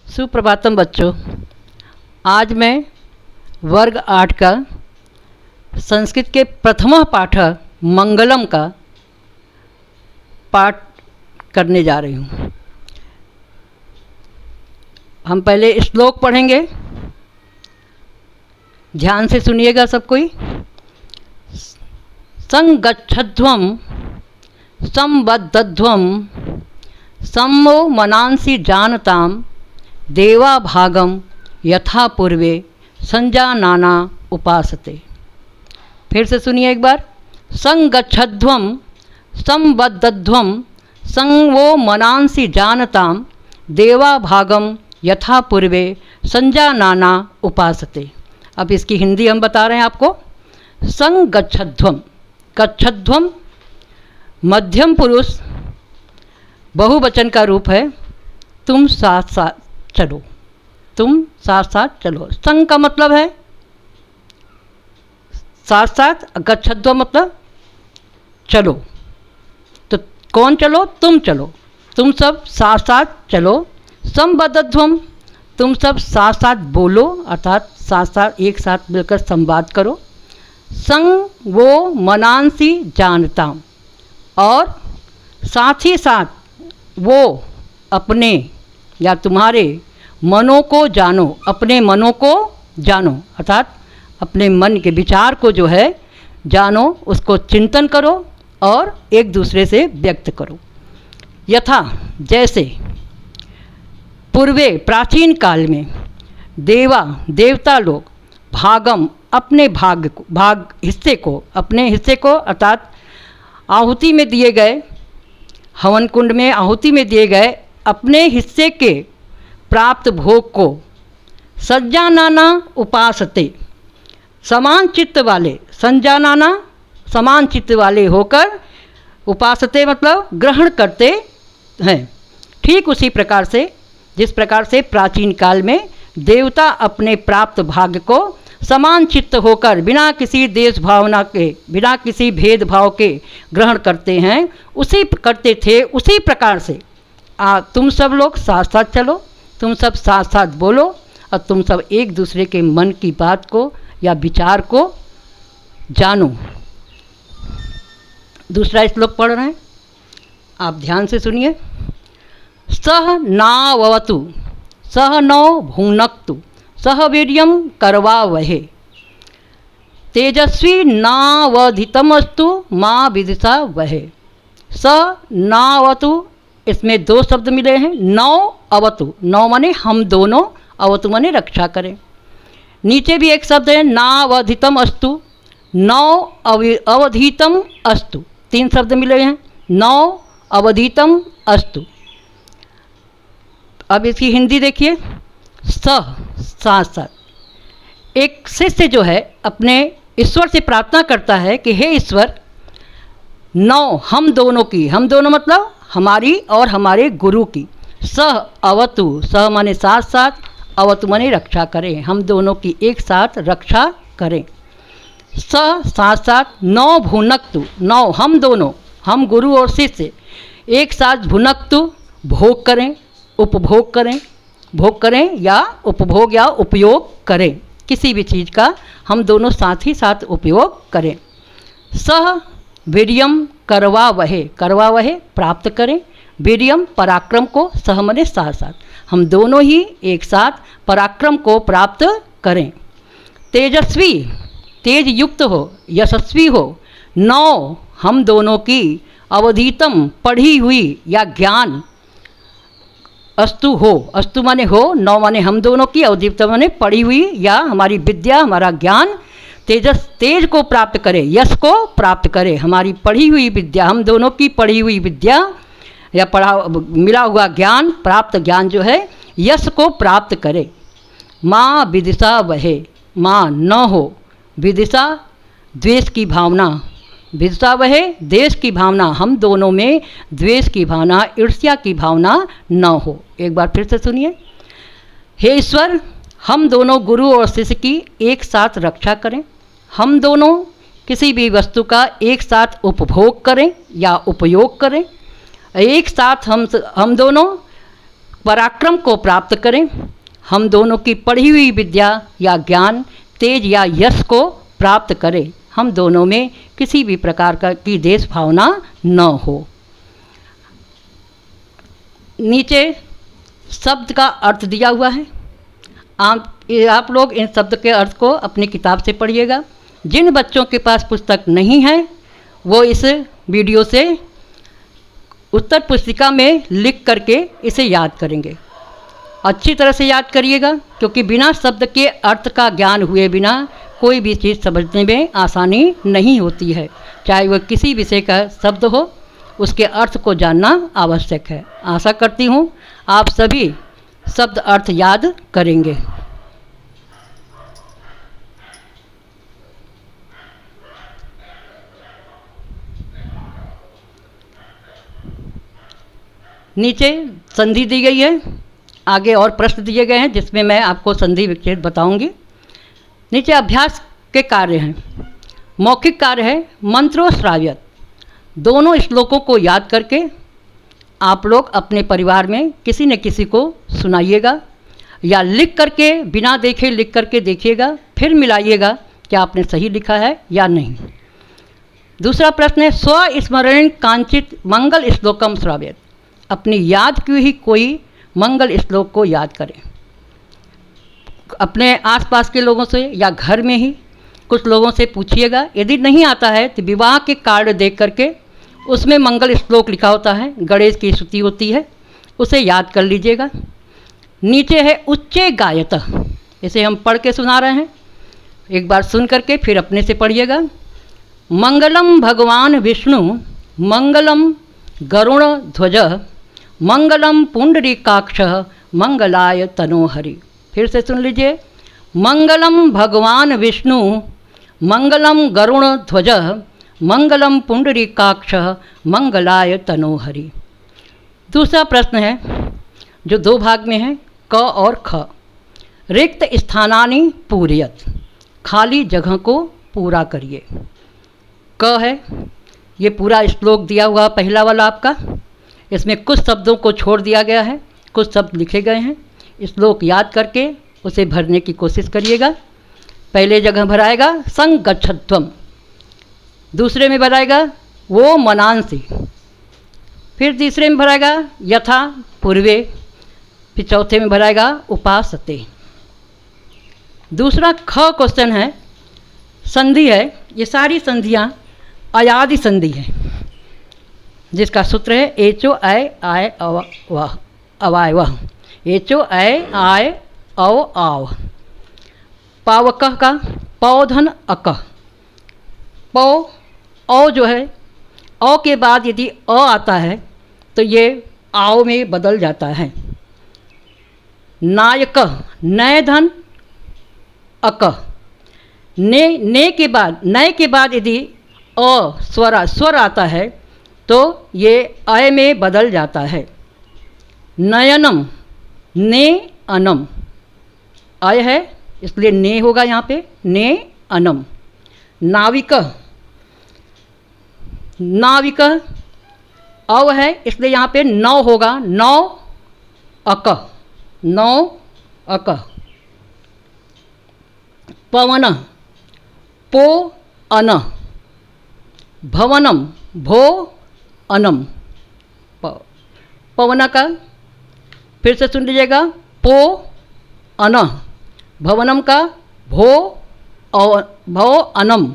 सुप्रभातम बच्चों। आज मैं वर्ग 8 का संस्कृत के प्रथम पाठ मंगलम का पाठ करने जा रही हूँ। हम पहले श्लोक पढ़ेंगे, ध्यान से सुनिएगा सब कोई। संगच्छध्वं संबद्धध्वं सम्मो मनांसि जानताम देवा भागम यथा पूर्वे संजानाना उपासते। फिर से सुनिए एक बार। संगच्छध्वं संबद्धध्वं संवो मनांसि जानताम देवा भागम यथा पूर्वे संजानाना उपासते। अब इसकी हिंदी हम बता रहे हैं आपको। संगच्छध्वं, गच्छध्वं मध्यम पुरुष बहुवचन का रूप है। तुम साथ साथ चलो, तुम साथ साथ चलो। संग का मतलब है साथ साथ, गच्छध्वं मतलब चलो। तो कौन चलो? तुम चलो, तुम सब साथ साथ चलो। संबद्धध्वं, तुम सब साथ साथ बोलो, अर्थात साथ साथ एक साथ मिलकर संवाद करो। संग वो मनांसि जानताम, और साथ ही साथ वो अपने या तुम्हारे मनों को जानो, अपने मनों को जानो, अर्थात अपने मन के विचार को जो है जानो, उसको चिंतन करो और एक दूसरे से व्यक्त करो। यथा जैसे पूर्वे प्राचीन काल में देवता लोग भागम अपने हिस्से को अर्थात आहुति में दिए गए, हवन कुंड में आहुति में दिए गए अपने हिस्से के प्राप्त भोग को संजानाना उपासते, समान चित्त वाले, संजानाना समान चित्त वाले होकर, उपासते मतलब ग्रहण करते हैं। ठीक उसी प्रकार से जिस प्रकार से प्राचीन काल में देवता अपने प्राप्त भाग्य को समान चित्त होकर बिना किसी देश भावना के, बिना किसी भेदभाव के ग्रहण करते हैं, करते थे, उसी प्रकार से तुम सब लोग साथ साथ चलो, तुम सब साथ साथ बोलो, और तुम सब एक दूसरे के मन की बात को या विचार को जानो। दूसरा श्लोक पढ़ रहे हैं, आप ध्यान से सुनिए। सह नावतु सह नौ भुनक्तु सह वीर्यं करवावहे तेजस्वी नावधितमस्तु माँ विदिशा वहे। स नावतु, इसमें दो शब्द मिले हैं। नौ अवतु, नौ माने हम दोनों, अवतु माने रक्षा करें। नीचे भी एक शब्द है नावधितम अस्तु, नौ अवधितम अस्तु, तीन शब्द मिले हैं। नौ अवधितम अस्तु। अब इसकी हिंदी देखिए। साथ साथ एक शिष्य जो है अपने ईश्वर से प्रार्थना करता है कि हे ईश्वर, नौ हम दोनों की, हम दोनों मतलब हमारी और हमारे गुरु की। सह अवतु, सह माने साथ साथ, अवतु माने रक्षा करें, हम दोनों की एक साथ रक्षा करें। साथ साथ, नौ भुनक्तु, नौ हम दोनों, हम गुरु और शिष्य एक साथ भुनक्तु भोग करें, उपभोग करें, भोग करें या उपभोग या उपयोग करें, किसी भी चीज़ का हम दोनों साथ ही साथ उपयोग करें। सह वीर्यम करवावहे, करवावहे प्राप्त करें, वीर्यम पराक्रम को, सह मने साथ साथ, हम दोनों ही एक साथ पराक्रम को प्राप्त करें। तेजस्वी, तेज युक्त हो, यशस्वी हो, नौ हम दोनों की, अवधितम पढ़ी हुई या ज्ञान, अस्तु हो, अस्तु माने हो, नौ माने हम दोनों की, अवधित माने पढ़ी हुई या हमारी विद्या, हमारा ज्ञान, तेज को प्राप्त करे, यश को प्राप्त करे, हमारी पढ़ी हुई विद्या, हम दोनों की पढ़ी हुई विद्या या मिला हुआ ज्ञान, प्राप्त ज्ञान जो है यश को प्राप्त करे। माँ विदिशा वहे, माँ न हो, विदिशा द्वेष की भावना, विदिशा वहे देश की भावना, हम दोनों में द्वेष की भावना, ईर्ष्या की भावना न हो। एक बार फिर से सुनिए। हे ईश्वर, हम दोनों गुरु और शिष्य की एक साथ रक्षा करें, हम दोनों किसी भी वस्तु का एक साथ उपभोग करें या उपयोग करें, एक साथ हम दोनों पराक्रम को प्राप्त करें, हम दोनों की पढ़ी हुई विद्या या ज्ञान, तेज या यश को प्राप्त करें, हम दोनों में किसी भी प्रकार की देश भावना न हो। नीचे शब्द का अर्थ दिया हुआ है। आप लोग इन शब्द के अर्थ को अपनी किताब से पढ़िएगा। जिन बच्चों के पास पुस्तक नहीं है वो इस वीडियो से उत्तर पुस्तिका में लिख करके इसे याद करेंगे। अच्छी तरह से याद करिएगा, क्योंकि बिना शब्द के अर्थ का ज्ञान हुए बिना कोई भी चीज़ समझने में आसानी नहीं होती है। चाहे वह किसी विषय का शब्द हो, उसके अर्थ को जानना आवश्यक है। आशा करती हूँ आप सभी शब्द अर्थ याद करेंगे। नीचे संधि दी गई है, आगे और प्रश्न दिए गए हैं जिसमें मैं आपको संधि विच्छेद बताऊंगी। नीचे अभ्यास के कार्य हैं। मौखिक कार्य है मंत्रो श्राव्यत। दोनों श्लोकों को याद करके आप लोग अपने परिवार में किसी न किसी को सुनाइएगा, या लिख करके बिना देखे लिख करके देखिएगा, फिर मिलाइएगा कि आपने सही लिखा है या नहीं। दूसरा प्रश्न है स्वस्मरण कांचित मंगल श्लोकम श्राव्यत। अपनी याद की ही कोई मंगल श्लोक को याद करें। अपने आसपास के लोगों से या घर में ही कुछ लोगों से पूछिएगा। यदि नहीं आता है तो विवाह के कार्ड देख करके उसमें मंगल श्लोक लिखा होता है, गणेश की स्तुति होती है, उसे याद कर लीजिएगा। नीचे है उच्चे गायत, इसे हम पढ़ के सुना रहे हैं, एक बार सुन करके फिर अपने से पढ़िएगा। मंगलम भगवान विष्णु, मंगलम गरुण ध्वज, मंगलम पुंडरीकाक्ष, मंगलाय तनोहरि। फिर से सुन लीजिए। मंगलम भगवान विष्णु, मंगलम गरुण ध्वज, मंगलम पुंडरीकाक्ष, मंगलाय तनोहरि। दूसरा प्रश्न है जो दो भाग में है, क और ख। रिक्त स्थानानि पूरयत, खाली जगह को पूरा करिए। क है, ये पूरा श्लोक दिया हुआ पहला वाला आपका, इसमें कुछ शब्दों को छोड़ दिया गया है, कुछ शब्द लिखे गए हैं। श्लोक याद करके उसे भरने की कोशिश करिएगा। पहले जगह भराएगा संगच्छध्वम, दूसरे में भराएगा वो मनांसी, फिर तीसरे में भराएगा यथा पूर्वे, फिर चौथे में भराएगा उपासते। दूसरा ख क्वेश्चन है, संधि है। ये सारी संधियाँ अयादि संधि है, जिसका सूत्र है एचो आय आय अव वह अवाय वह, एचो आय आय अव आव। पावक का पौधन अक, पौ औ जो है, औ के बाद यदि अ आता है तो ये आओ में बदल जाता है। नायक नय धन अक, ने के बाद, नय के बाद यदि अ स्वर आता है तो ये अय में बदल जाता है। नयनम ने अनम, अय है इसलिए ने होगा यहाँ पे, ने अनम। नाविक, नाविक अव है इसलिए यहाँ पे नौ होगा, नौ अक, नौ अक। पवन पो अन, भवनम भो अनम। पवन का फिर से सुन लीजिएगा, पो अन, भवनम का भो भो अनम।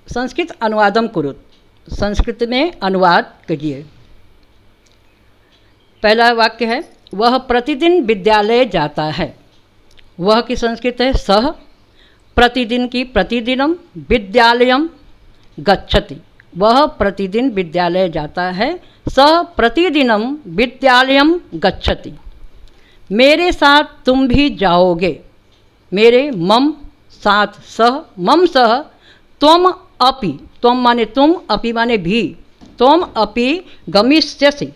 संस्कृत अनुवादम कुरुत, संस्कृत में अनुवाद कीजिए। पहला वाक्य है वह प्रतिदिन विद्यालय जाता है। वह की संस्कृत है सह, प्रतिदिन की प्रतिदिनम, विद्यालयम गच्छति। वह प्रतिदिन विद्यालय जाता है, सह प्रतिदिनम विद्यालयम गच्छति। मेरे साथ तुम भी जाओगे। मेरे मम साथ, सह मम सह, त्वम अपि, त्वम माने तुम, अपि माने भी, त्वम अपि गमिष्यसि।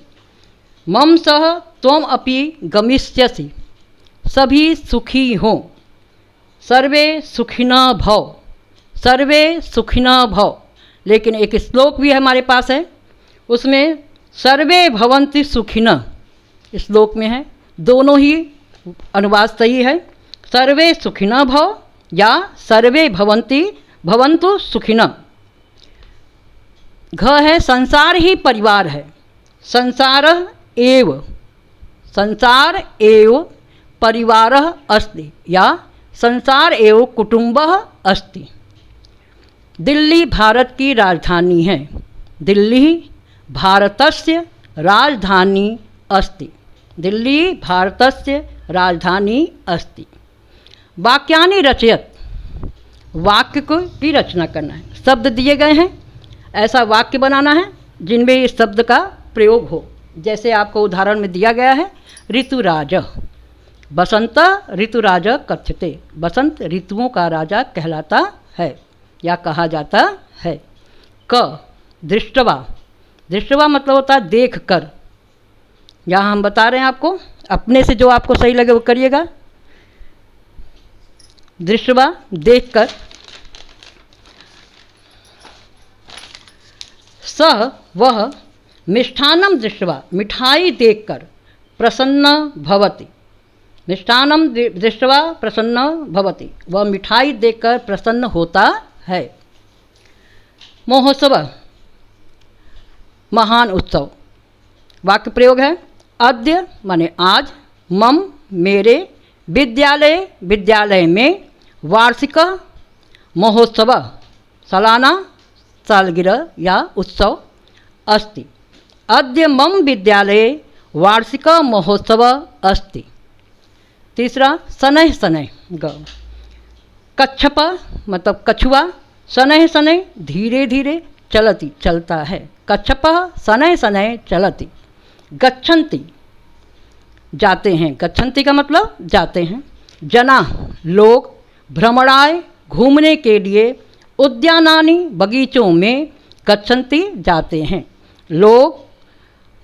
मम सह त्वम अपि गमिष्यसि। सभी सुखी हों। सर्वे सुखिनः भव, सर्वे सुखिनः भव। लेकिन एक श्लोक भी हमारे पास है, उसमें सर्वे भवन्ति सुखिनः इस श्लोक में है, दोनों ही अनुवाद सही है। सर्वे सुखिनः भव या सर्वे भवन्तु सुखिनः। घ है संसार ही परिवार है, संसार एव परिवारः अस्ति या संसार एव कुटुम्बः अस्ति। दिल्ली भारत की राजधानी है, दिल्ली भारतस्य राजधानी अस्ति, दिल्ली भारतस्य राजधानी अस्ति। वाक्यानि रचयत, वाक्य को की रचना करना है, शब्द दिए गए हैं, ऐसा वाक्य बनाना है जिनमें इस शब्द का प्रयोग हो। जैसे आपको उदाहरण में दिया गया है, ऋतुराज, बसंत ऋतुराज कथ्यते, बसंत ऋतुओं का राजा कहलाता है या कहा जाता है। क दृष्टवा, दृष्टवा मतलब होता है देख कर। यहाँ हम बता रहे हैं आपको, अपने से जो आपको सही लगे वो करिएगा। दृष्टवा देख कर। सह वह मिष्ठान्नं दृष्ट्वा, मिठाई देखकर प्रसन्न भवति, मिष्ठान्नं दृष्ट्वा प्रसन्न भवति, वह मिठाई देखकर प्रसन्न होता है। महोत्सव महान उत्सव। वाक्य प्रयोग है, अद्य माने आज, मम मेरे, विद्यालय में, वार्षिक महोत्सव सालाना सालगिरह या उत्सव अस्ति। अद्य मम विद्यालये वार्षिक महोत्सव अस्ति। तीसरा शनैः शनैः ग, कच्छप मतलब कछुआ, शनैः शनैः धीरे धीरे चलति चलता है, कच्छपः शनैः शनैः चलति। गच्छन्ति जाते हैं, गच्छन्ति का मतलब जाते हैं। जना लोग, भ्रमणाय घूमने के लिए, उद्यानानि बगीचों में, गच्छन्ति जाते हैं, लोग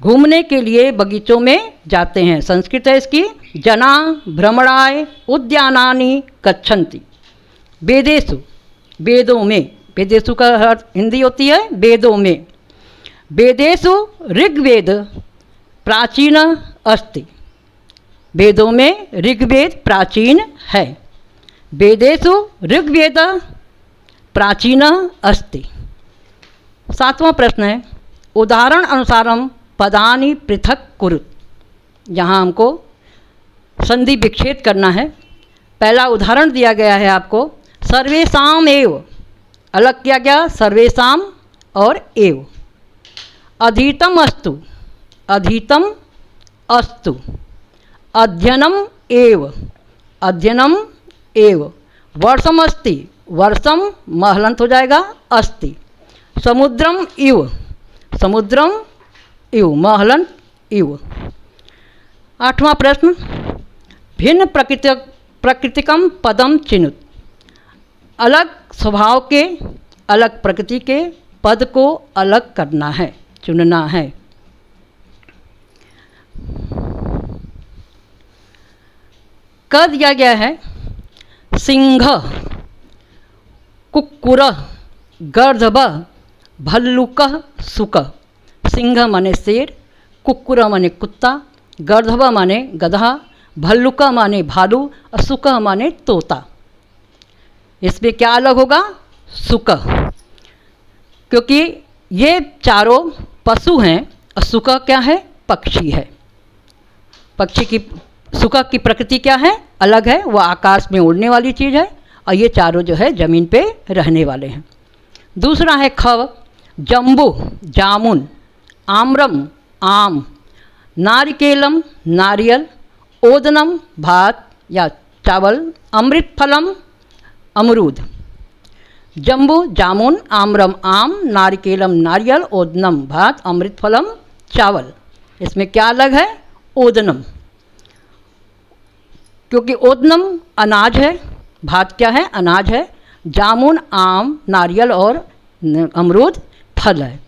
घूमने के लिए बगीचों में जाते हैं। संस्कृत है इसकी, जना भ्रमणाय उद्यानानि गच्छन्ति। वेदेषु वेदों में, वेदेषु का अर्थ हिंदी होती है वेदों में। वेदेषु ऋग्वेद प्राचीन अस्ति, वेदों में ऋग्वेद प्राचीन है। वेदेषु ऋग्वेद प्राचीन अस्ति। सातवां प्रश्न है, उदाहरण अनुसारम पदानि पृथक कुरु। यहाँ हमको संधि विच्छेद करना है। पहला उदाहरण दिया गया है आपको, सर्वेषाम एव, अलग किया गया सर्वेषाम और एव। अधीतम अस्तु, अधीतम अस्तु। अध्ययनम एव, अध्ययनम एव। वर्षम अस्ति, वर्षम महलंत हो जाएगा अस्ति। समुद्रम इव, समुद्रम इव महलंत इव। आठवां प्रश्न, भिन्न प्रकृतिकम पदम चिनुत। अलग स्वभाव के, अलग प्रकृति के पद को अलग करना है, चुनना है। क दिया गया है, सिंह, कुक्कुर, गर्दभ, भल्लुक, सुक। सिंह माने शेर, कुक्कुर माने कुत्ता, गर्दभ माने गधा, भल्लुक माने भालू और सुक माने तोता। इसमें क्या अलग होगा? सुक, क्योंकि ये चारों पशु हैं और सुक क्या है? पक्षी है। पक्षी की, सुक की प्रकृति क्या है? अलग है, वह आकाश में उड़ने वाली चीज़ है और ये चारों जो है ज़मीन पे रहने वाले हैं। दूसरा है खव, जम्बू जामुन, आम्रम आम, नारिकेलम नारियल, ओदनम भात या चावल, अमृत फलम अमरूद। जम्बू जामुन, आम्रम आम, नारिकेलम नारियल, ओदनम भात, अमृत फलम चावल। इसमें क्या अलग है? ओदनम, क्योंकि ओदनम अनाज है, भात क्या है? अनाज है। जामुन आम, नारियल और अमरूद फल है,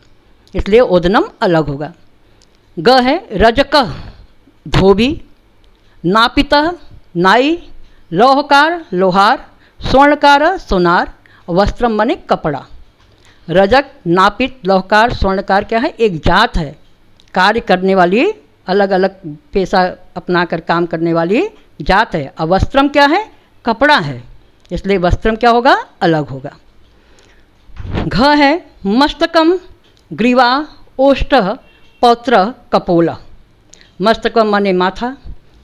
इसलिए ओदनम अलग होगा। ग है रजक, धोबी, नापित, नाई, लौहकार, लोहार, स्वर्णकार, सोनार, वस्त्रम माने कपड़ा। रजक, नापित, लौहकार, स्वर्णकार क्या है? एक जात है, कार्य करने वाली, अलग अलग पेशा अपना कर काम करने वाली जात है। अब वस्त्रम क्या है? कपड़ा है, इसलिए वस्त्रम क्या होगा? अलग होगा। घ है मस्तकम, ग्रीवा, ओष्ठ, पौत्र, कपोला। मस्तकम माने माथा,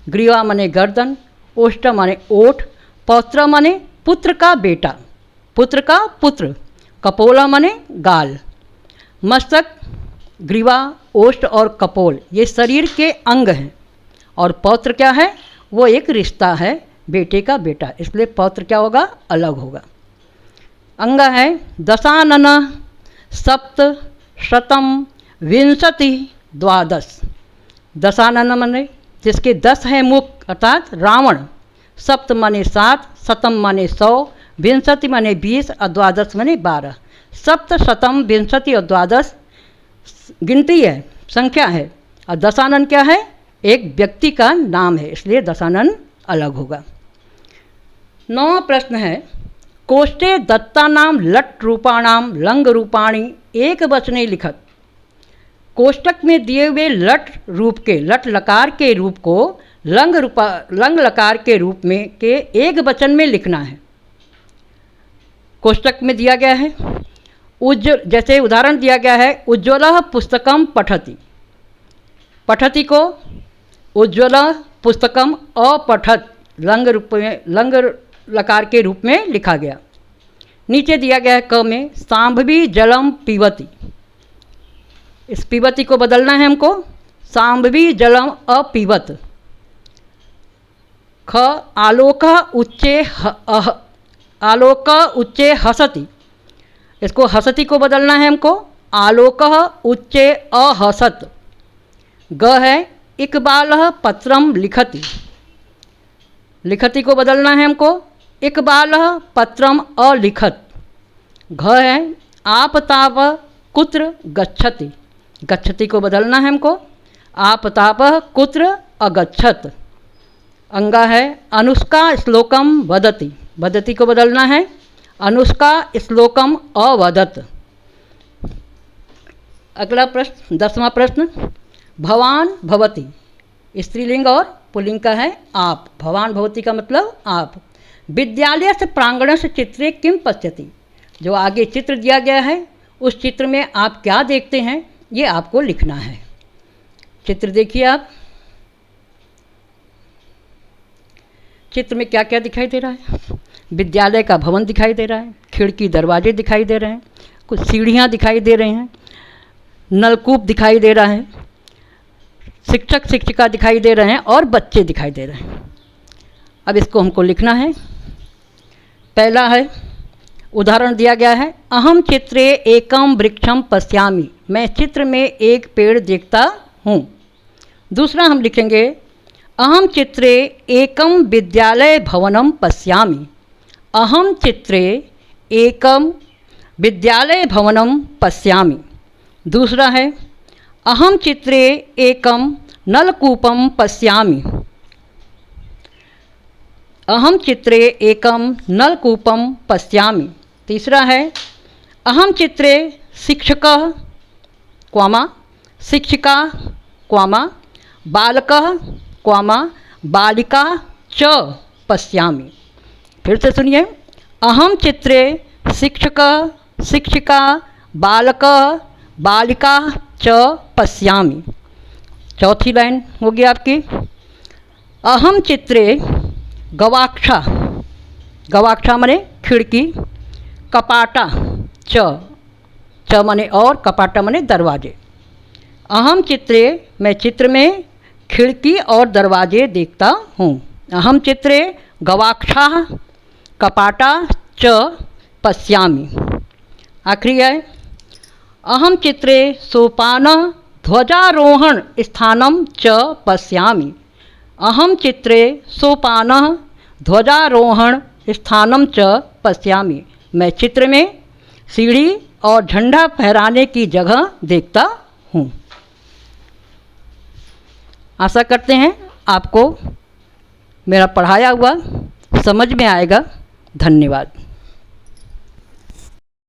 ग्रीवा माने गर्दन, ओष्ठ माने ओठ, पौत्र माने पुत्र का बेटा, पुत्र का पुत्र, कपोला माने गाल। मस्तक, ग्रीवा, ओष्ठ और कपोल ये शरीर के अंग हैं, और पौत्र क्या है? वो एक रिश्ता है, बेटे का बेटा, इसलिए पौत्र क्या होगा? अलग होगा। अंग है दशानन, सप्त, शतम, विंशति, द्वादश। दशानन माने जिसके 10 हैं मुख, अर्थात रावण। सप्त माने 7, शतम माने 100, विंशति माने 20 और द्वादश माने 12। सप्त, शतम, विंशति और द्वादश गिनती है, संख्या है, और दशानन क्या है? एक व्यक्ति का नाम है, इसलिए दशानन अलग होगा। 9वां प्रश्न है कोष्ठे दत्तानाम लट रूपाणाम लंग रूपाणी एक वचने लिखत। कोष्टक में दिए हुए लट रूप के, लट लकार के रूप को लंग लकार के रूप में के एक वचन में लिखना है। कोष्टक में दिया गया है जैसे उदाहरण दिया गया है उज्ज्वल पुस्तकम पठति। पठति को उज्ज्वल पुस्तकम अपठत लंग रूप में, लंग लकार के रूप में लिखा गया। नीचे दिया गया है क में सांभवी जलम पीवती। इस पीवती को बदलना है हमको, सांभवी जलम अपीवत। ख आलोक उच्चे आलोक उच्चे हसति। इसको हसति को बदलना है हमको, आलोक उच्चे अहसत। ग है इकबाल पत्रम लिखति। लिखति को बदलना है हमको, इकबाल पत्रम अलिखत। घ है आप ताप कुत्र गच्छति। गच्छति को बदलना है हमको, आप ताप कुत्र अगच्छत। अंगा है अनुष्का श्लोकम वदति। वदति को बदलना है, अनुष्का श्लोकम अवदत। अगला प्रश्न 10वां प्रश्न भवान भवति। स्त्रीलिंग और पुल्लिंग का है आप। भवान भवति का मतलब आप। विद्यालय से प्रांगण से चित्रे किम पश्यति। जो आगे चित्र दिया गया है उस चित्र में आप क्या देखते हैं ये आपको लिखना है। चित्र देखिए आप, चित्र में क्या क्या दिखाई दे रहा है। विद्यालय का भवन दिखाई दे रहा है, खिड़की दरवाजे दिखाई दे रहे हैं, कुछ सीढ़ियाँ दिखाई दे रही हैं, नलकूप दिखाई दे रहा है, शिक्षक शिक्षिका दिखाई दे रहे हैं और बच्चे दिखाई दे रहे हैं। अब इसको हमको लिखना है। पहला है उदाहरण दिया गया है अहम चित्रे एकम वृक्षम पश्यामि। मैं चित्र में एक पेड़ देखता हूँ। दूसरा हम लिखेंगे अहम चित्रे एकम विद्यालय भवनम पश्यामि। अहम चित्रे एकम विद्यालय भवनम पश्यामि। दूसरा है अहम चित्रे एकम नलकूपम पश्यामि। अहम चित्रे एकम नलकूपम पश्यामि। तीसरा है अहम चित्रे शिक्षकः क्वामा शिक्षिका क्वामा बालकः क्वामा बालिका च पश्यामि। फिर से सुनिए अहम चित्रे शिक्षकः शिक्षिका बालकः बालिका च पश्यामि। चौथी लाइन होगी आपकी अहम चित्रे गवाक्षा। गवाक्षा माने खिड़की, कपाटा च माने और, कपाटा माने दरवाजे। अहम चित्रे मैं चित्र में खिड़की और दरवाजे देखता हूँ। अहम चित्रे गवाक्षा कपाटा च पश्यामि। आखिरी है अहम चित्रे सोपान ध्वजारोहण स्थानम च पश्यामि। अहम चित्रे सोपान ध्वजारोहण स्थानम च पश्यामि। मैं चित्र में सीढ़ी और झंडा फहराने की जगह देखता हूँ। आशा करते हैं आपको मेरा पढ़ाया हुआ समझ में आएगा। धन्यवाद।